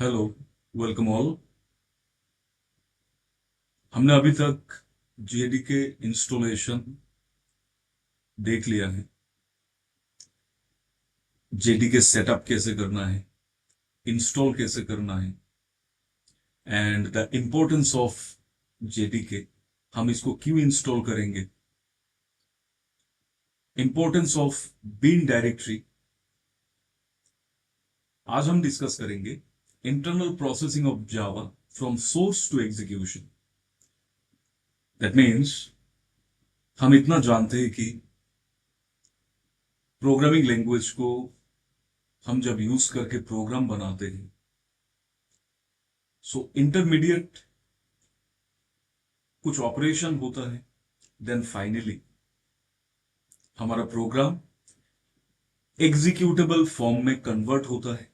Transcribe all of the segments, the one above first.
Hello. Welcome all. हमने अभी तक जेडीके इंस्टॉलेशन देख लिया है। जेडीके सेटअप कैसे करना है, इंस्टॉल कैसे करना है, and the importance of JDK. हम इसको क्यों इंस्टॉल करेंगे, इंपॉर्टेंस ऑफ बीन डायरेक्टरी। आज हम डिस्कस करेंगे internal processing of Java from source to execution. That means हम इतना जानते हैं कि प्रोग्रामिंग लैंग्वेज को हम जब यूज करके प्रोग्राम बनाते हैं, सो इंटरमीडिएट कुछ ऑपरेशन होता है, देन फाइनली हमारा प्रोग्राम एग्जीक्यूटेबल फॉर्म में कन्वर्ट होता है,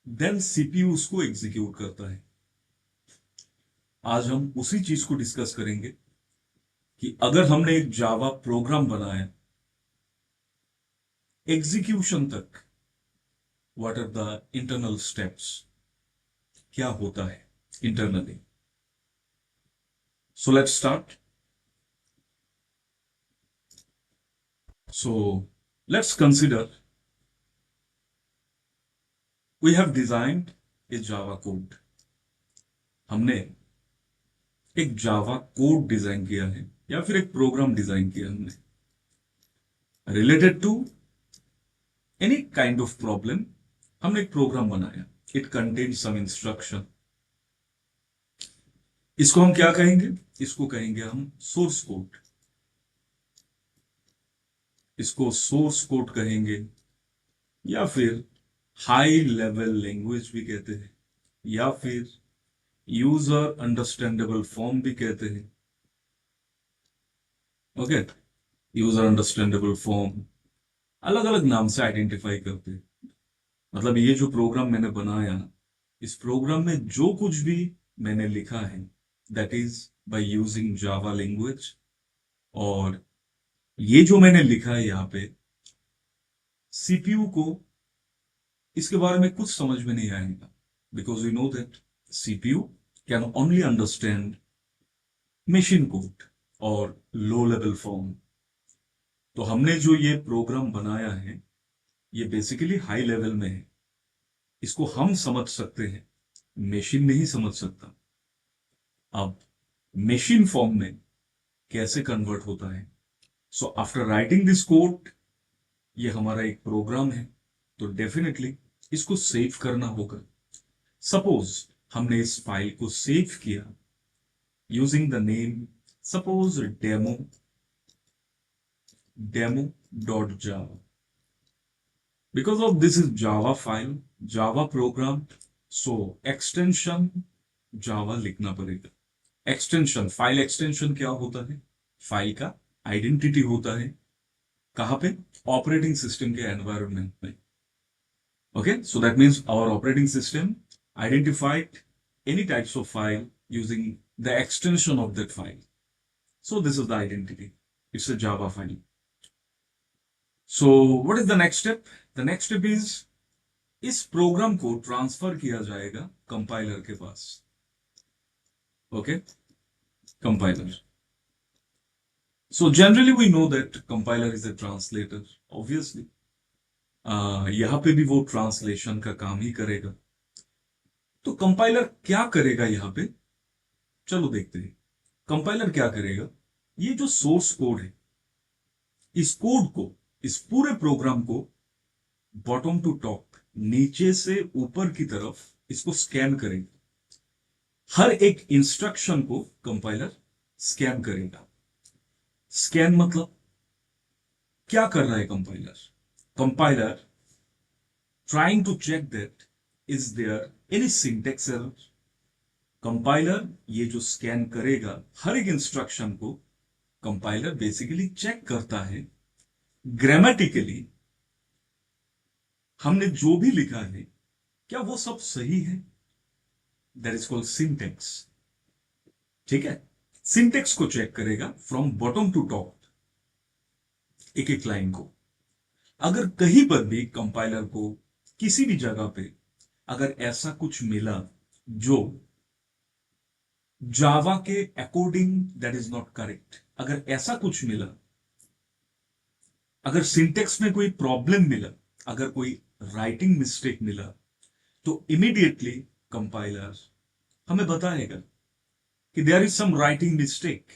देन सीपीयू उसको एग्जीक्यूट करता है। आज हम उसी चीज को डिस्कस करेंगे कि अगर हमने एक जावा प्रोग्राम बनाया एग्जीक्यूशन तक, what are the internal steps, क्या होता है internally. So let's start. So let's consider we have designed a Java code. हमने एक जावा कोड डिजाइन किया है या फिर एक प्रोग्राम डिजाइन किया हमने related to any kind of problem. हमने एक प्रोग्राम बनाया, इट कंटेन सम इंस्ट्रक्शन। इसको हम क्या कहेंगे, इसको कहेंगे हम सोर्स कोड। इसको सोर्स कोड कहेंगे या फिर हाई लेवल लैंग्वेज भी कहते हैं या फिर यूजर अंडरस्टैंडेबल फॉर्म भी कहते हैं। ओके, यूजर अंडरस्टैंडेबल फॉर्म अलग अलग नाम से आइडेंटिफाई करते हैं। मतलब ये जो प्रोग्राम मैंने बनाया, इस प्रोग्राम में जो कुछ भी मैंने लिखा है that is by using Java language. और ये जो मैंने लिखा है यहाँ पे, सीपीयू को इसके बारे में कुछ समझ में नहीं आएगा, because you know that CPU can only understand machine code और लो लेवल फॉर्म। तो हमने जो ये प्रोग्राम बनाया है ये बेसिकली हाई लेवल में है, इसको हम समझ सकते हैं, मशीन नहीं समझ सकता। अब मशीन फॉर्म में कैसे कन्वर्ट होता है। So after writing this code, ये हमारा एक प्रोग्राम है, तो डेफिनेटली इसको सेव करना होगा। सपोज हमने इस फाइल को सेव किया using the name, suppose demo.java। Because of this is Java file, Java program, so extension Java लिखना पड़ेगा। एक्सटेंशन, फाइल एक्सटेंशन क्या होता है, फाइल का आइडेंटिटी होता है। कहां पे, ऑपरेटिंग सिस्टम के एनवायरनमेंट में। Okay, so that means our operating system identified any types of file using the extension of that file. So this is the identity. It's a Java file. So what is the next step? The next step is इस program को transfer किया जाएगा compiler के पास। Okay, compiler. So generally we know that compiler is a translator, obviously. यहाँ पे भी वो ट्रांसलेशन का काम ही करेगा। तो कंपाइलर क्या करेगा यहाँ पे, चलो देखते हैं। कंपाइलर क्या करेगा, ये जो सोर्स कोड है, इस कोड को, इस पूरे प्रोग्राम को बॉटम टू टॉप, नीचे से ऊपर की तरफ इसको स्कैन करेगा। हर एक इंस्ट्रक्शन को कंपाइलर स्कैन करेगा। स्कैन मतलब क्या कर रहा है compiler, compiler trying to check that is there any syntax error. Compiler ये जो स्कैन करेगा हर एक इंस्ट्रक्शन को, कंपाइलर बेसिकली चेक करता है ग्रामेटिकली हमने जो भी लिखा है क्या वो सब सही है। That is called syntax. ठीक है, सिंटेक्स को चेक करेगा फ्रॉम बॉटम टू टॉप, एक एक लाइन को। अगर कहीं पर भी कंपाइलर को किसी भी जगह पे अगर ऐसा कुछ मिला जो जावा के according that is not correct, अगर ऐसा कुछ मिला, अगर सिंटेक्स में कोई प्रॉब्लम मिला, अगर कोई राइटिंग मिस्टेक मिला, तो इमीडिएटली कंपाइलर हमें बताएगा कि there is some writing mistake,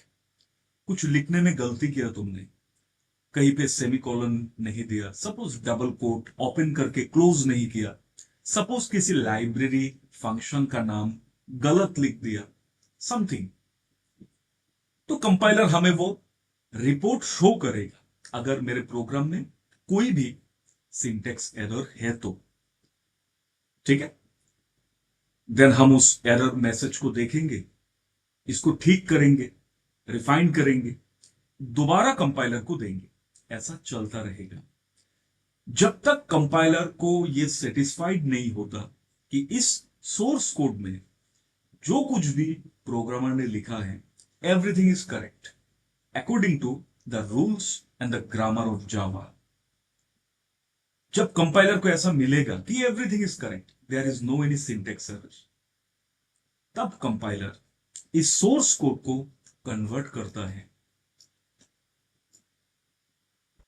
कुछ लिखने में गलती किया तुमने, कहीं पे सेमीकोलन नहीं दिया, सपोज डबल कोट ओपन करके क्लोज नहीं किया, सपोज किसी लाइब्रेरी फंक्शन का नाम गलत लिख दिया, समथिंग, तो कंपाइलर हमें वो रिपोर्ट शो करेगा अगर मेरे प्रोग्राम में कोई भी सिंटेक्स एरर है तो। ठीक है, देन हम उस एरर मैसेज को देखेंगे, इसको ठीक करेंगे, रिफाइन करेंगे, दोबारा कंपाइलर को देंगे, ऐसा चलता रहेगा जब तक कंपाइलर को यह सेटिस्फाइड नहीं होता कि इस सोर्स कोड में जो कुछ भी प्रोग्रामर ने लिखा है everything is correct according to the rules and the grammar of Java. जब कंपाइलर को ऐसा मिलेगा कि everything is correct, there is no any syntax error, तब कंपाइलर इस सोर्स कोड को कन्वर्ट करता है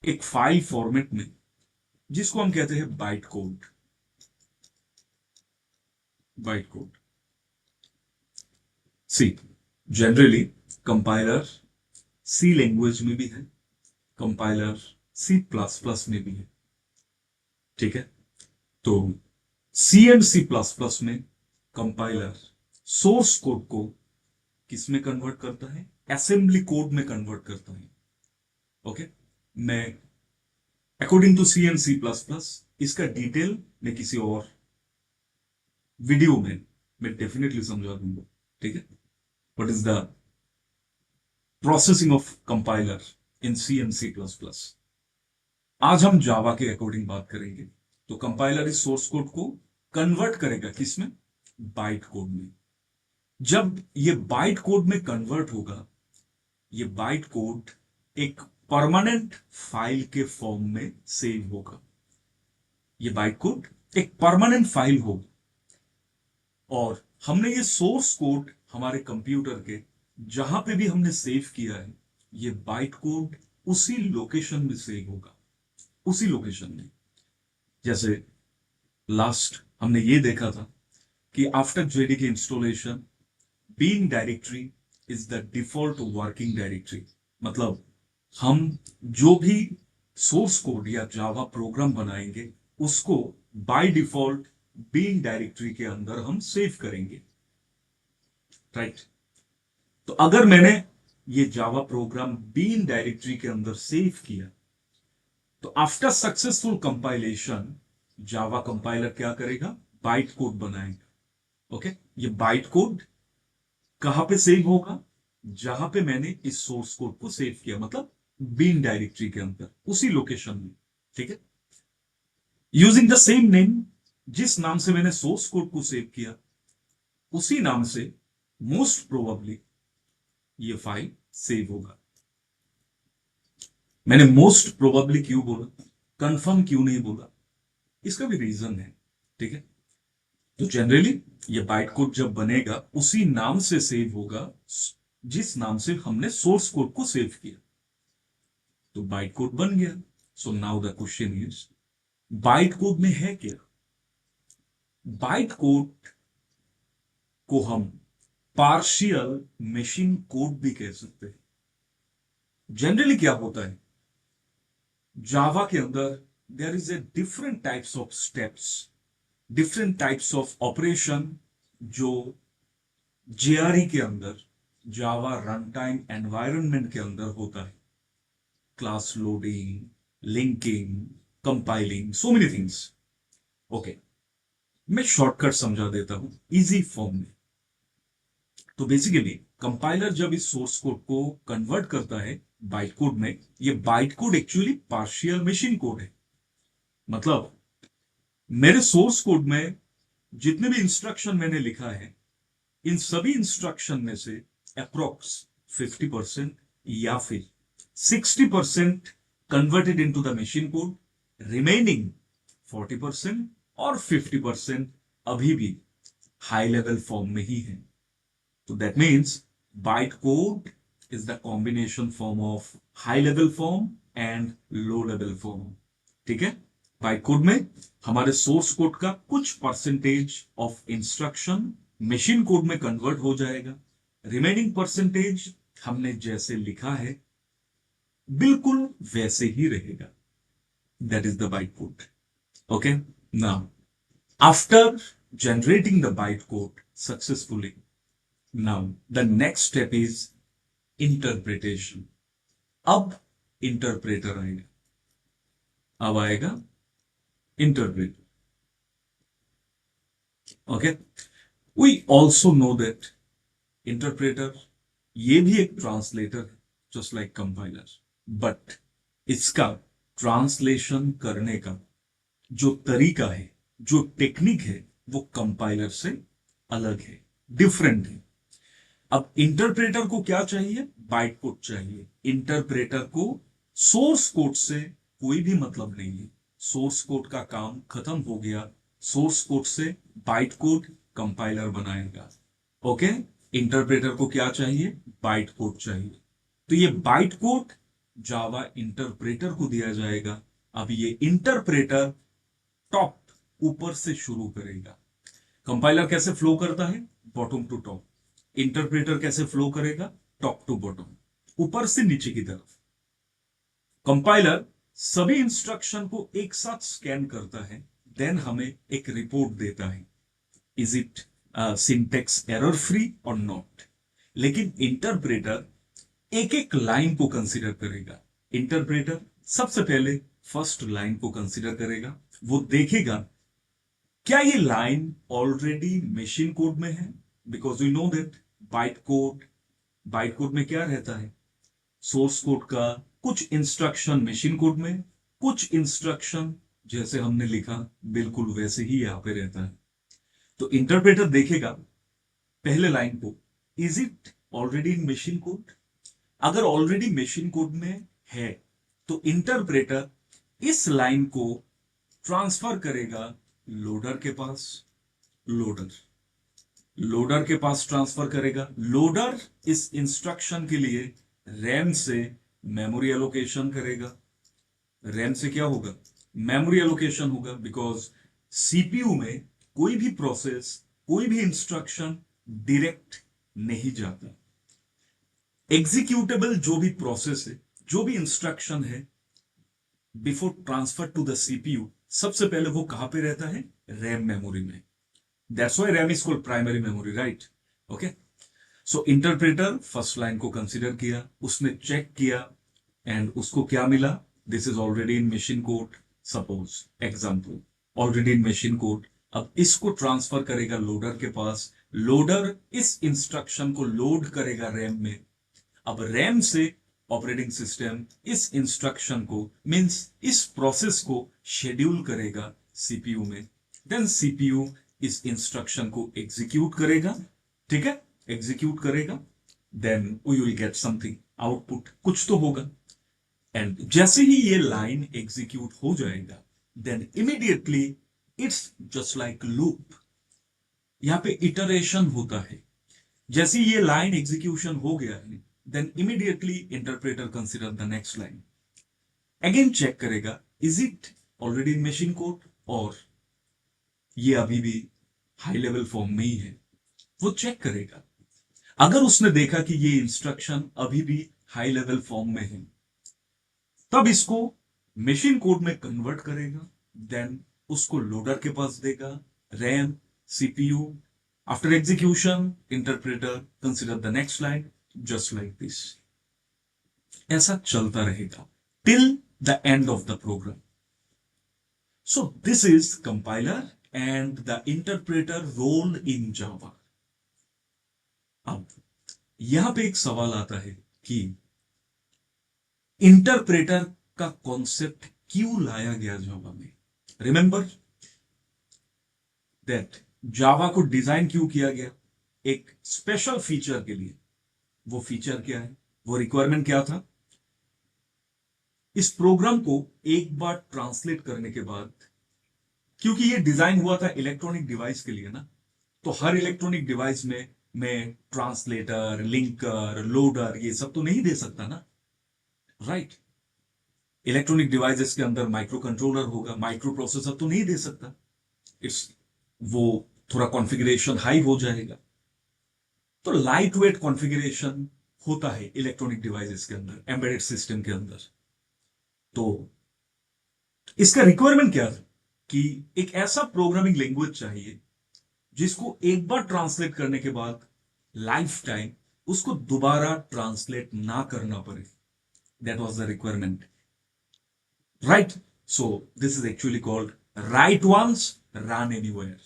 एक फाइल फॉर्मेट में, जिसको हम कहते हैं बाइट कोड। बाइट कोड सी, जनरली कंपाइलर सी लैंग्वेज में भी है, कंपाइलर सी प्लस प्लस में भी है। ठीक है, तो सी एंड सी प्लस प्लस में कंपाइलर सोर्स कोड को किस में कन्वर्ट करता है, असेंबली कोड में कन्वर्ट करता है। ओके, मैं according to C and C plus plus इसका डिटेल मैं किसी और वीडियो में मैं डेफिनेटली समझा दूंगा। ठीक है, what is the processing of compiler in C and C plus plus. आज हम जावा के अकॉर्डिंग बात करेंगे। तो कंपाइलर इस सोर्स कोड को कन्वर्ट करेगा किसमें, बाइट कोड में। जब ये बाइट कोड में कन्वर्ट होगा, ये बाइट कोड एक परमानेंट फाइल के फॉर्म में सेव होगा। ये बाइट कोड एक परमानेंट फाइल होगा और हमने ये सोर्स कोड हमारे कंप्यूटर के जहां पे भी हमने सेव किया है, ये बाइट कोड उसी लोकेशन में सेव होगा, उसी लोकेशन में। जैसे लास्ट हमने ये देखा था कि after JDK installation bin directory is the default working directory. मतलब हम जो भी सोर्स कोड या जावा प्रोग्राम बनाएंगे उसको बाय डिफॉल्ट बीन डायरेक्टरी के अंदर हम सेव करेंगे। राइट, तो अगर मैंने ये जावा प्रोग्राम बीन डायरेक्टरी के अंदर सेव किया, तो after successful compilation Java compiler क्या करेगा, बाइट कोड बनाएगा। ओके, ये बाइट कोड कहां पे सेव होगा, जहां पे मैंने इस सोर्स कोड को सेव किया, मतलब बीन डायरेक्टरी के अंदर उसी लोकेशन में। ठीक है, यूजिंग द सेम नेम, जिस नाम से मैंने सोर्स कोड को सेव किया उसी नाम से मोस्ट प्रोबेबली ये फाइल सेव होगा। मैंने मोस्ट प्रोबेबली क्यों बोला, कंफर्म क्यों नहीं बोला, इसका भी रीजन है। ठीक है, तो जनरली ये बाइट कोड जब बनेगा उसी नाम से सेव होगा जिस नाम से हमने सोर्स कोड को सेव किया। तो बाइट कोड बन गया। So now the question is, bite code में है क्या। बाइट कोड को हम पार्शियल मशीन कोड भी कह सकते हैं। जनरली क्या होता है, जावा के अंदर there is a different types of steps, different types of operation जो जेआरई के अंदर, जावा रन टाइम एनवायरनमेंट के अंदर होता है। Class loading, linking, compiling, so many things. Okay, मैं शॉर्टकट समझा देता हूं इजी फॉर्म में। तो बेसिकली कंपाइलर जब इस सोर्स कोड को कन्वर्ट करता है बाइट कोड में, ये byte code actually partial machine code है। मतलब मेरे सोर्स कोड में जितने भी इंस्ट्रक्शन मैंने लिखा है, इन सभी इंस्ट्रक्शन में से अप्रोक्स 50% या फिर 60% converted into the machine code, remaining 40% और 50% अभी भी हाई लेवल फॉर्म में ही है। तो that means byte code is the combination form of high level form and low level form. ठीक है, बाइट कोड में हमारे सोर्स कोड का कुछ percentage of instruction machine code में कन्वर्ट हो जाएगा, रिमेनिंग परसेंटेज हमने जैसे लिखा है बिल्कुल वैसे ही रहेगा। That is the byte code. Okay, now after generating the bytecode successfully, now the next step is interpretation. अब इंटरप्रेटर आएगा, अब आएगा interpreter. Okay, we also know that interpreter ये भी एक ट्रांसलेटर है जस्ट लाइक कंपाइलर, बट इसका translation करने का जो तरीका है, जो टेक्निक है, वो कंपाइलर से अलग है, डिफरेंट है। अब इंटरप्रेटर को क्या चाहिए? बाइट कोड चाहिए। इंटरप्रेटर को सोर्स कोड से कोई भी मतलब नहीं है, सोर्स कोड का काम खत्म हो गया। सोर्स कोड से बाइट कोड कंपाइलर बनाएगा। ओके, इंटरप्रेटर को क्या चाहिए? बाइट कोड चाहिए। तो ये बाइट कोड जावा इंटरप्रेटर को दिया जाएगा। अब ये इंटरप्रेटर टॉप, ऊपर से शुरू करेगा। कंपाइलर कैसे फ्लो करता है? Bottom to top. इंटरप्रेटर कैसे फ्लो करेगा? टॉप टू बॉटम, ऊपर से नीचे की तरफ। कंपाइलर सभी इंस्ट्रक्शन को एक साथ स्कैन करता है, देन हमें एक रिपोर्ट देता है, is it syntax error free और नॉट। लेकिन इंटरप्रेटर एक एक लाइन को कंसीडर करेगा। इंटरप्रेटर सबसे पहले फर्स्ट लाइन को कंसीडर करेगा। वो देखेगा क्या ये लाइन ऑलरेडी मशीन कोड में है, because we know that byte code में क्या रहता है? सोर्स कोड का कुछ इंस्ट्रक्शन मशीन कोड में, कुछ इंस्ट्रक्शन जैसे हमने लिखा बिल्कुल वैसे ही यहां पे रहता है। तो इंटरप्रेटर देखेगा पहले लाइन को, is it already in machine code? अगर ऑलरेडी मशीन कोड में है तो इंटरप्रेटर इस लाइन को ट्रांसफर करेगा लोडर के पास। लोडर के पास ट्रांसफर करेगा। लोडर इस इंस्ट्रक्शन के लिए रैम से मेमोरी एलोकेशन करेगा। रैम से क्या होगा? मेमोरी एलोकेशन होगा, बिकॉज सीपीयू में कोई भी प्रोसेस, कोई भी इंस्ट्रक्शन डायरेक्ट नहीं जाता। एग्जीक्यूटेबल जो भी प्रोसेस है, जो भी इंस्ट्रक्शन है, before transfer to the CPU, सबसे पहले वो कहां पे रहता है? रैम मेमोरी में। That's why RAM is called primary memory, right? Okay, so interpreter first line को कंसीडर किया, उसने चेक किया एंड उसको क्या मिला? This is already in machine code. Suppose example, already in machine code. अब इसको ट्रांसफर करेगा लोडर के पास। लोडर इस इंस्ट्रक्शन को लोड करेगा रैम में। अब रैम से ऑपरेटिंग सिस्टम इस इंस्ट्रक्शन को, मींस इस प्रोसेस को शेड्यूल करेगा सीपीयू में। देन सीपीयू इस इंस्ट्रक्शन को एग्जीक्यूट करेगा। ठीक है, एग्जीक्यूट करेगा, then we will get something, output कुछ तो होगा। एंड जैसे ही ये लाइन एग्जीक्यूट हो जाएगा, then immediately it's just like loop. यहां पे इटरेशन होता है। जैसे ये लाइन एग्जीक्यूशन हो गया है, then immediately interpreter consider the next line, again check करेगा is it already in machine code और ये अभी भी हाई लेवल फॉर्म में ही है। वो चेक करेगा। अगर उसने देखा कि ये इंस्ट्रक्शन अभी भी हाई लेवल फॉर्म में है, तब इसको मशीन कोड में कन्वर्ट करेगा, देन उसको लोडर के पास देगा, RAM, CPU. After execution interpreter consider the next line, just like this. ऐसा चलता रहेगा till the end of the program. So this is compiler and the interpreter role in Java. अब यहां पे एक सवाल आता है कि इंटरप्रेटर का कॉन्सेप्ट क्यों लाया गया जावा में? रिमेंबर दैट जावा को डिजाइन क्यों किया गया? एक स्पेशल फीचर के लिए। वो फीचर क्या है? वो रिक्वायरमेंट क्या था? इस प्रोग्राम को एक बार ट्रांसलेट करने के बाद क्योंकि ये डिजाइन हुआ था इलेक्ट्रॉनिक डिवाइस के लिए ना, तो हर इलेक्ट्रॉनिक डिवाइस में मैं ट्रांसलेटर, लिंकर, लोडर ये सब तो नहीं दे सकता ना, राइट। इलेक्ट्रॉनिक डिवाइसेस के अंदर माइक्रो कंट्रोलर होगा, माइक्रो प्रोसेसर तो नहीं दे सकता, इट्स वो थोड़ा कॉन्फ़िगरेशन हाई हो जाएगा। तो लाइट वेट कॉन्फ़िगरेशन होता है इलेक्ट्रॉनिक डिवाइसेस के अंदर, एम्बेडेड सिस्टम के अंदर। तो इसका रिक्वायरमेंट क्या है कि एक ऐसा प्रोग्रामिंग लैंग्वेज चाहिए जिसको एक बार ट्रांसलेट करने के बाद लाइफ टाइम उसको दोबारा ट्रांसलेट ना करना पड़े। That was the requirement, right. So this is actually called write once run anywhere.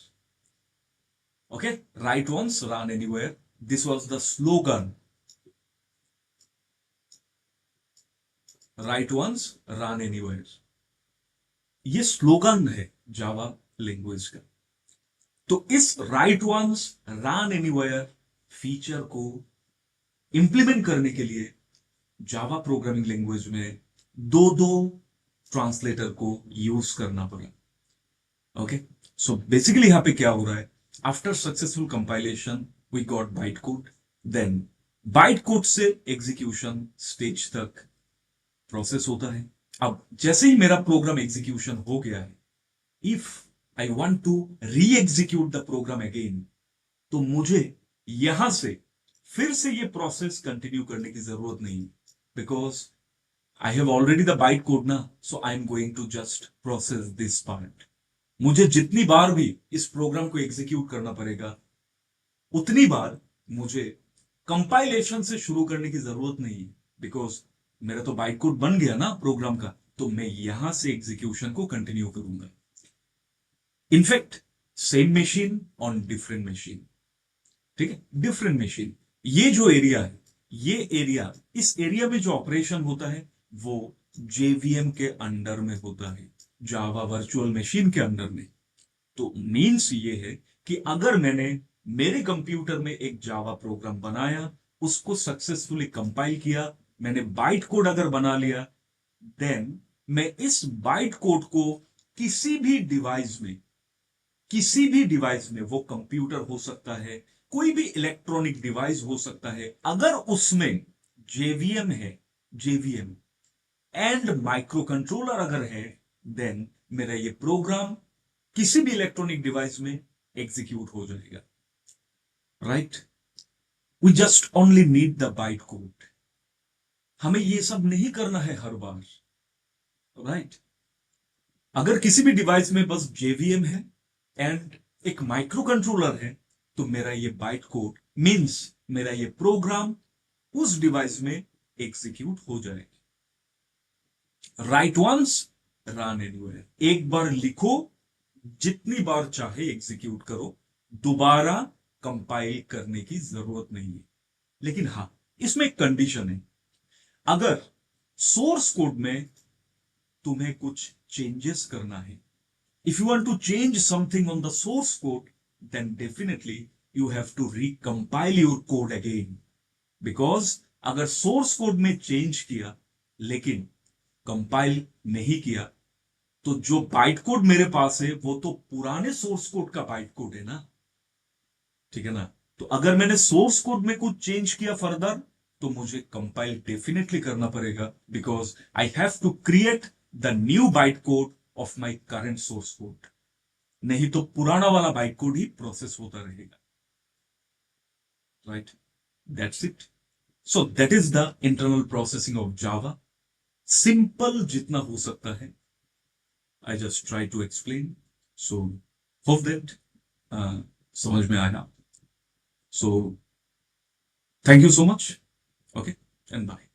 Okay, write once run anywhere, this was the slogan, write once run anywhere. ये slogan है Java language का। तो इस write once run anywhere feature को implement करने के लिए Java programming language में दो दो ट्रांसलेटर को यूज करना पड़ा। ओके, सो बेसिकली यहां पे क्या हो रहा है, after successful compilation we got byte code, then byte code से एग्जीक्यूशन स्टेज तक प्रोसेस होता है। अब जैसे ही मेरा प्रोग्राम एग्जीक्यूशन हो गया है, if I want to re execute the program again, तो मुझे यहां से फिर से ये प्रोसेस कंटिन्यू करने की जरूरत नहीं, because I have already the byte code ना, so I am going to just process this part. मुझे जितनी बार भी इस प्रोग्राम को एग्जीक्यूट करना पड़ेगा, उतनी बार मुझे कंपाइलेशन से शुरू करने की जरूरत नहीं है, बिकॉज मेरा तो बाइट कोड बन गया ना प्रोग्राम का, तो मैं यहां से एग्जीक्यूशन को कंटिन्यू करूंगा। In fact same machine on different machine, ठीक है, डिफरेंट मशीन। ये जो एरिया है, ये एरिया, इस एरिया में जो ऑपरेशन होता है वो जेवीएम के अंडर में होता है, जावा वर्चुअल मशीन के अंडर में। तो मीन्स ये है कि अगर मैंने मेरे कंप्यूटर में एक जावा प्रोग्राम बनाया, उसको सक्सेसफुली कंपाइल किया, मैंने बाइट कोड अगर बना लिया, देन मैं इस बाइट कोड को किसी भी डिवाइस में, किसी भी डिवाइस में, वो कंप्यूटर हो सकता है, कोई भी इलेक्ट्रॉनिक डिवाइस हो सकता है, अगर उसमें जेवीएम है, जेवीएम एंड माइक्रो कंट्रोलर अगर है, देन मेरा ये प्रोग्राम किसी भी इलेक्ट्रॉनिक डिवाइस में एग्जीक्यूट हो जाएगा, right. We just only need the byte code, हमें ये सब नहीं करना है हर बार, राइट। अगर किसी भी डिवाइस में बस जेवीएम है एंड एक माइक्रो कंट्रोलर है, तो मेरा ये बाइट कोड मींस मेरा ये प्रोग्राम उस डिवाइस में एग्जीक्यूट हो जाएगा। राइट वंस रन एनीवेयर, एक बार लिखो, जितनी बार चाहे एग्जीक्यूट करो, दोबारा कंपाइल करने की जरूरत नहीं है। लेकिन हां, इसमें एक कंडीशन है, अगर सोर्स कोड में तुम्हें कुछ चेंजेस करना है, if you want to change something on the source code, then definitely you have to recompile your code again, because अगर source code में change किया लेकिन compile नहीं किया, तो जो बाइट कोड मेरे पास है वो तो पुराने सोर्स कोड का बाइट कोड है ना, ठीक है ना। तो अगर मैंने सोर्स कोड में कुछ चेंज किया फर्दर, तो मुझे कंपाइल डेफिनेटली करना पड़ेगा, because I have to create the new byte code of my current source code, नहीं तो पुराना वाला बाइट कोड ही प्रोसेस होता रहेगा, right. That's it. So that is the internal processing of Java, simple जितना हो सकता है, I just try to explain. So hope that समझ में आया। सो thank you so much. Okay, and bye.